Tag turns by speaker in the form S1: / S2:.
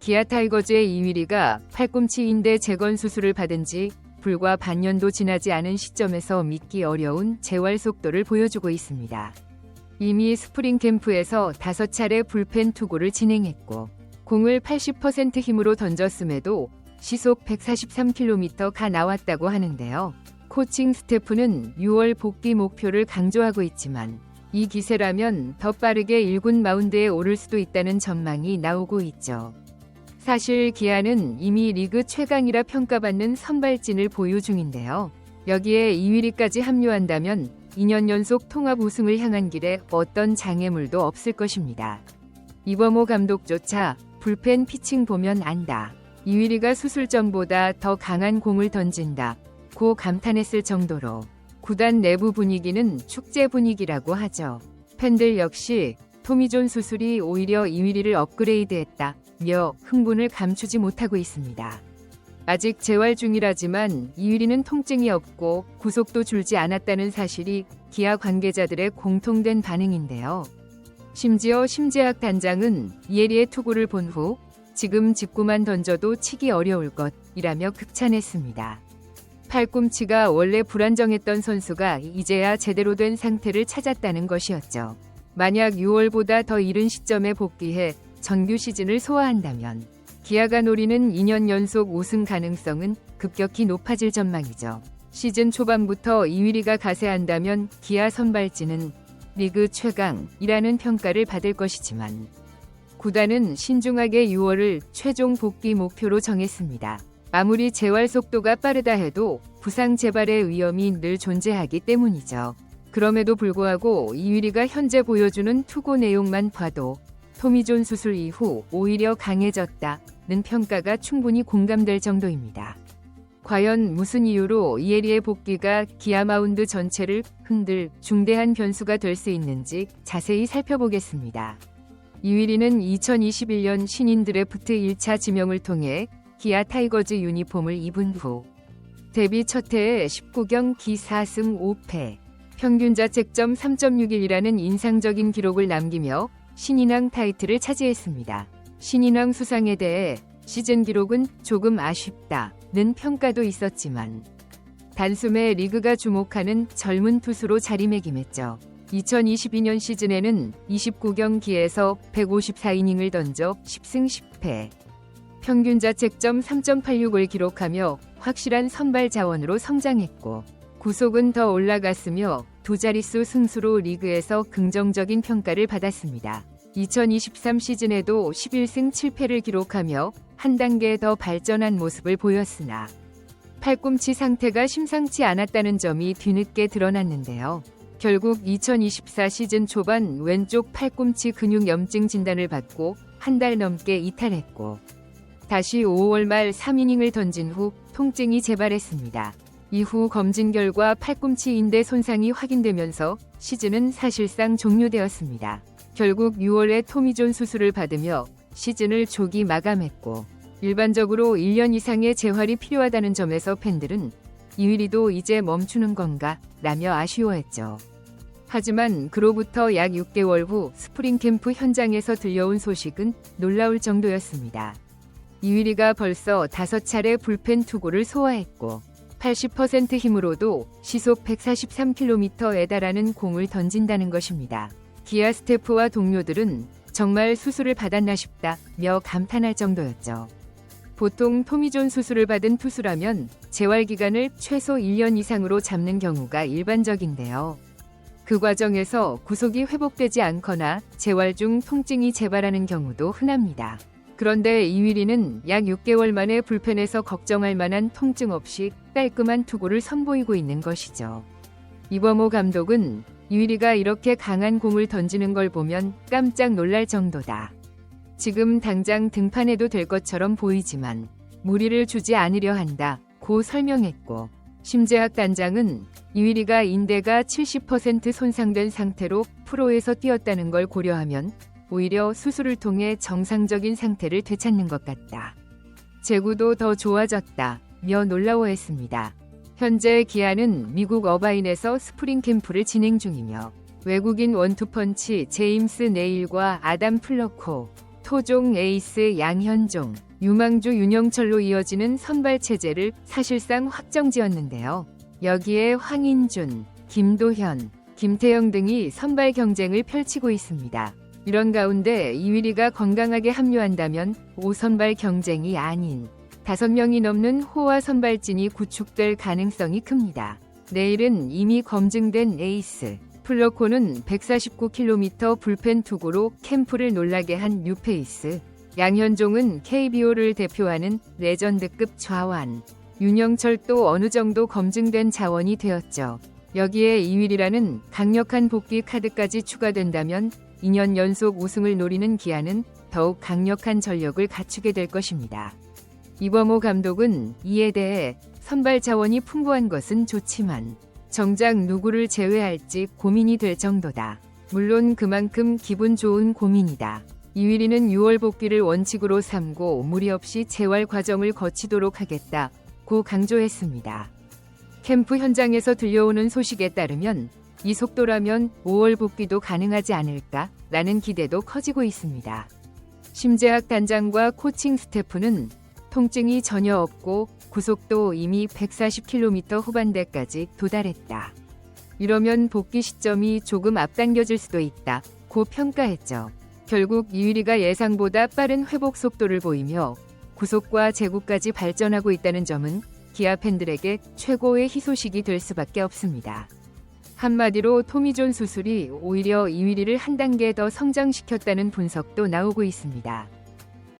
S1: 기아 타이거즈의 이휘리가 팔꿈치 인대 재건 수술을 받은 지 불과 반년도 지나지 않은 시점에서 믿기 어려운 재활 속도를 보여주고 있습니다. 이미 스프링 캠프에서 5차례 불펜 투구를 진행했고 공을 80% 힘으로 던졌음에도 시속 143km가 나왔다고 하는데요. 코칭 스태프는 6월 복귀 목표를 강조하고 있지만 이 기세라면 더 빠르게 1군 마운드에 오를 수도 있다는 전망이 나오고 있죠. 사실 기아는 이미 리그 최강이라 평가받는 선발진을 보유 중인데요. 여기에 이휘리까지 합류한다면 2년 연속 통합 우승을 향한 길에 어떤 장애물도 없을 것입니다. 이범호 감독조차 불펜 피칭 보면 안다. 이휘리가 수술 전보다 더 강한 공을 던진다. 고 감탄했을 정도로 구단 내부 분위기는 축제 분위기라고 하죠. 팬들 역시 토미존 수술이 오히려 이휘리를 업그레이드했다. 며 흥분을 감추지 못하고 있습니다. 아직 재활 중이라지만 이휘리는 통증이 없고 구속도 줄지 않았다는 사실이 기아 관계자들의 공통된 반응인데요. 심지어 심재학 단장은 이혜리의 투구를 본 후 지금 직구만 던져도 치기 어려울 것이라며 극찬했습니다. 팔꿈치가 원래 불안정했던 선수가 이제야 제대로 된 상태를 찾았다는 것이었죠. 만약 6월보다 더 이른 시점에 복귀해 정규 시즌을 소화한다면 기아가 노리는 2년 연속 우승 가능성은 급격히 높아질 전망이죠. 시즌 초반부터 이휘리가 가세한다면 기아 선발진은 리그 최강이라는 평가를 받을 것이지만 구단은 신중하게 6월을 최종 복귀 목표로 정했습니다. 아무리 재활 속도가 빠르다 해도 부상 재발의 위험이 늘 존재하기 때문이죠. 그럼에도 불구하고 이휘리가 현재 보여주는 투구 내용만 봐도 토미존 수술 이후 오히려 강해졌다는 평가가 충분히 공감될 정도입니다. 과연 무슨 이유로 이혜리의 복귀가 기아 마운드 전체를 흔들 중대한 변수가 될 수 있는지 자세히 살펴보겠습니다. 이휘리는 2021년 신인 드래프트 1차 지명을 통해 기아 타이거즈 유니폼을 입은 후 데뷔 첫 해에 19경기 4승 5패, 평균 자책점 3.61이라는 인상적인 기록을 남기며 신인왕 타이틀을 차지했습니다. 신인왕 수상에 대해 시즌 기록은 조금 아쉽다는 평가도 있었지만 단숨에 리그가 주목하는 젊은 투수로 자리매김했죠. 2022년 시즌에는 29경기에서 154이닝을 던져 10승 10패, 평균 자책점 3.86을 기록하며 확실한 선발 자원으로 성장했고 구속은 더 올라갔으며 두 자릿수 승수로 리그에서 긍정적인 평가를 받았습니다. 2023 시즌에도 11승 7패를 기록하며 한 단계 더 발전한 모습을 보였으나 팔꿈치 상태가 심상치 않았다는 점이 뒤늦게 드러났는데요. 결국 2024 시즌 초반 왼쪽 팔꿈치 근육염증 진단을 받고 한 달 넘게 이탈했고 다시 5월 말 3이닝을 던진 후 통증이 재발했습니다. 이후 검진 결과 팔꿈치 인대 손상이 확인되면서 시즌은 사실상 종료되었습니다. 결국 6월에 토미존 수술을 받으며 시즌을 조기 마감했고 일반적으로 1년 이상의 재활이 필요하다는 점에서 팬들은 이휘리도 이제 멈추는 건가 라며 아쉬워했죠. 하지만 그로부터 약 6개월 후 스프링 캠프 현장에서 들려온 소식은 놀라울 정도였습니다. 이휘리가 벌써 5차례 불펜 투구를 소화했고 80% 힘으로도 시속 143km에 달하는 공을 던진다는 것입니다. 기아 스태프와 동료들은 정말 수술을 받았나 싶다며 감탄할 정도였죠. 보통 토미존 수술을 받은 투수라면 재활 기간을 최소 1년 이상으로 잡는 경우가 일반적인데요. 그 과정에서 구속이 회복되지 않거나 재활 중 통증이 재발하는 경우도 흔합니다. 그런데 이휘리는 약 6개월 만에 불펜에서 걱정할 만한 통증 없이 깔끔한 투구를 선보이고 있는 것이죠. 이범호 감독은 이휘리가 이렇게 강한 공을 던지는 걸 보면 깜짝 놀랄 정도다. 지금 당장 등판해도 될 것처럼 보이지만 무리를 주지 않으려 한다. 고 설명했고 심재학 단장은 이휘리가 인대가 70% 손상된 상태로 프로에서 뛰었다는 걸 고려하면 오히려 수술을 통해 정상적인 상태를 되찾는 것 같다. 제구도 더 좋아졌다며 놀라워했습니다. 현재 기아는 미국 어바인에서 스프링 캠프를 진행 중이며 외국인 원투펀치 제임스 네일과 아담 플러코, 토종 에이스 양현종, 유망주 윤영철로 이어지는 선발 체제를 사실상 확정지었는데요. 여기에 황인준, 김도현, 김태형 등이 선발 경쟁을 펼치고 있습니다. 이런 가운데 이휘리가 건강하게 합류한다면 5선발 경쟁이 아닌 5명이 넘는 호화 선발진이 구축될 가능성이 큽니다. 내일은 이미 검증된 에이스 플러코는 149km 불펜 투구로 캠프를 놀라게 한 뉴페이스, 양현종은 KBO를 대표하는 레전드급 좌완, 윤영철도 어느 정도 검증된 자원이 되었죠. 여기에 이휘리라는 강력한 복귀 카드까지 추가된다면 2년 연속 우승을 노리는 기아는 더욱 강력한 전력을 갖추게 될 것입니다. 이범호 감독은 이에 대해 선발 자원이 풍부한 것은 좋지만 정작 누구를 제외할지 고민이 될 정도다. 물론 그만큼 기분 좋은 고민이다. 이휘리는 6월 복귀를 원칙으로 삼고 무리 없이 재활 과정을 거치도록 하겠다고 강조했습니다. 캠프 현장에서 들려오는 소식에 따르면 이 속도라면 5월 복귀도 가능하지 않을까라는 기대도 커지고 있습니다. 심재학 단장과 코칭 스태프는 통증이 전혀 없고 구속도 이미 140km 후반대까지 도달했다. 이러면 복귀 시점이 조금 앞당겨질 수도 있다고 평가했죠. 결국 이휘리가 예상보다 빠른 회복 속도를 보이며 구속과 재구까지 발전하고 있다는 점은 기아 팬들에게 최고의 희소식이 될 수밖에 없습니다. 한마디로 토미존 수술이 오히려 이휘리를 한 단계 더 성장시켰다는 분석도 나오고 있습니다.